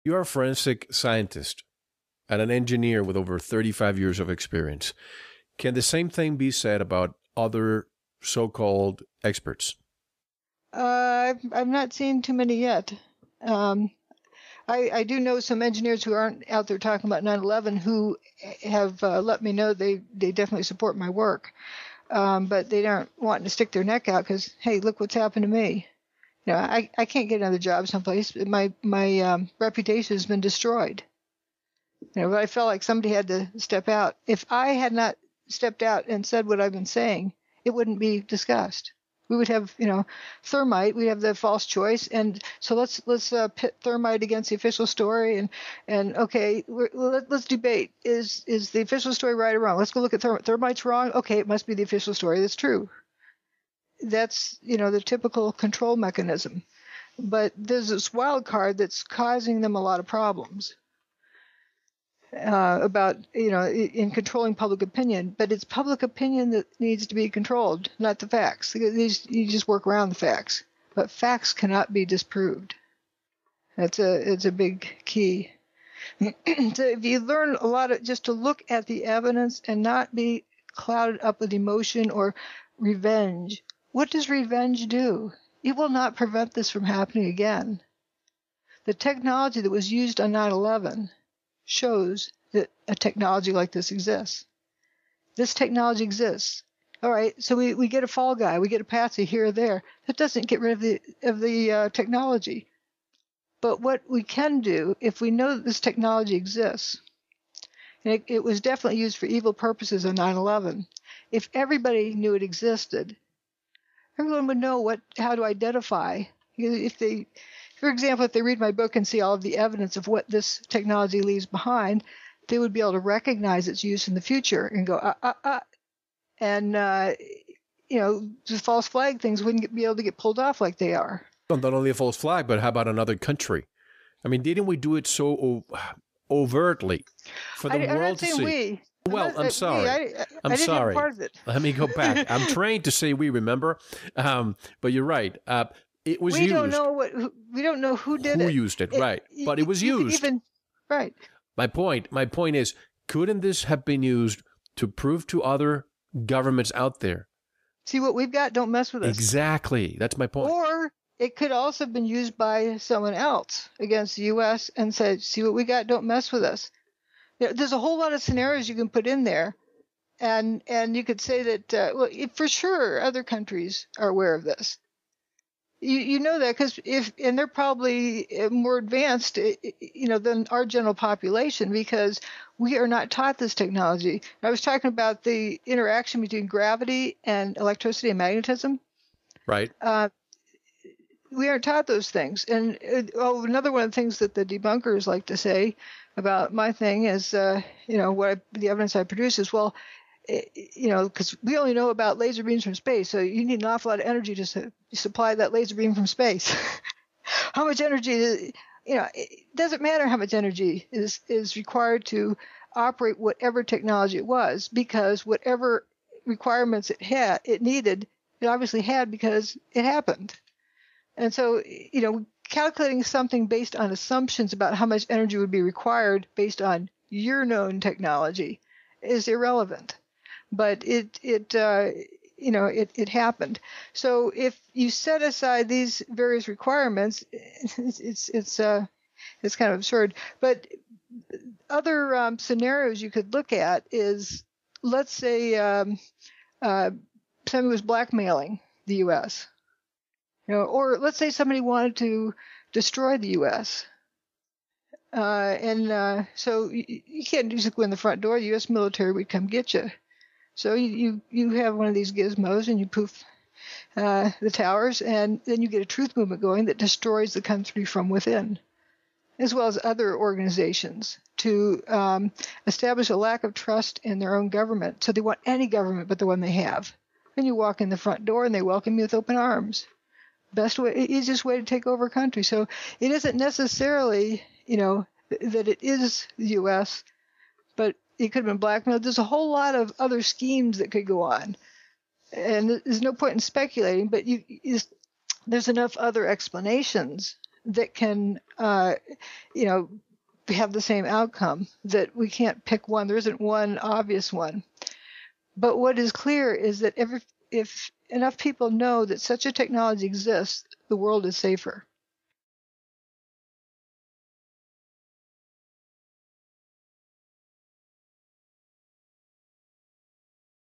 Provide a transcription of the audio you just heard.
You're a forensic scientist and an engineer with over 35 years of experience. Can the same thing be said about other so-called experts? I've not seen too many yet. I do know some engineers who aren't out there talking about 9/11 who have let me know they definitely support my work, but they aren't wanting to stick their neck out because, hey, look what's happened to me. I can't get another job someplace. My reputation has been destroyed. But I felt like somebody had to step out. If I had not stepped out and said what I've been saying, it wouldn't be discussed. We would have, thermite. We have the false choice, and so let's pit thermite against the official story, and okay, let's debate. Is the official story right or wrong? Let's go look at thermite's wrong. Okay, it must be the official story that's true. That's the typical control mechanism, but there's this wild card that's causing them a lot of problems. About in controlling public opinion, but it's public opinion that needs to be controlled, not the facts. You just work around the facts, but facts cannot be disproved. It's a big key. So if you learn a lot of just to look at the evidence and not be clouded up with emotion or revenge. What does revenge do? It will not prevent this from happening again. The technology that was used on 9/11 shows that a technology like this exists. This technology exists. All right, so we get a fall guy, we get a patsy here or there. That doesn't get rid of the technology. But what we can do, if we know that this technology exists, and it was definitely used for evil purposes on 9/11, if everybody knew it existed, everyone would know how to identify. For example, if they read my book and see all of the evidence of what this technology leaves behind, they would be able to recognize its use in the future and go, and the false flag things wouldn't be able to get pulled off like they are. Well, not only a false flag, but how about another country? I mean, didn't we do it so overtly for the world to see? I'm sorry. I'm sorry. Let me go back. I'm trained to say we, remember? But you're right. It was used. We don't know who did it. Who used it, right. But it was used. Right. My point is, couldn't this have been used to prove to other governments out there? See what we've got, don't mess with us. Exactly. That's my point. Or it could also have been used by someone else against the U.S. and said, see what we got, don't mess with us. There's a whole lot of scenarios you can put in there. And you could say that, for sure, other countries are aware of this. You know that because and they're probably more advanced, than our general population because we are not taught this technology. I was talking about the interaction between gravity and electricity and magnetism. Right. We aren't taught those things. And another one of the things that the debunkers like to say about my thing is, the evidence I produce is, well, because we only know about laser beams from space, so you need an awful lot of energy to supply that laser beam from space. How much energy? It doesn't matter how much energy is required to operate whatever technology it was, because whatever requirements it needed, it obviously had because it happened. And so, calculating something based on assumptions about how much energy would be required based on your known technology is irrelevant. But it happened. So if you set aside these various requirements, it's kind of absurd. But other scenarios you could look at is, let's say somebody was blackmailing the U.S. Or let's say somebody wanted to destroy the U.S. So you can't just go in the front door. The U.S. military would come get you. So you have one of these gizmos and you poof the towers, and then you get a truth movement going that destroys the country from within, as well as other organizations, to establish a lack of trust in their own government. So they want any government but the one they have. Then you walk in the front door and they welcome you with open arms. Easiest way to take over a country. So it isn't necessarily, that it is the U.S., but it could have been blackmailed. There's a whole lot of other schemes that could go on. And there's no point in speculating, but there's enough other explanations that can, have the same outcome, that we can't pick one. There isn't one obvious one. But what is clear is that if enough people know that such a technology exists, the world is safer.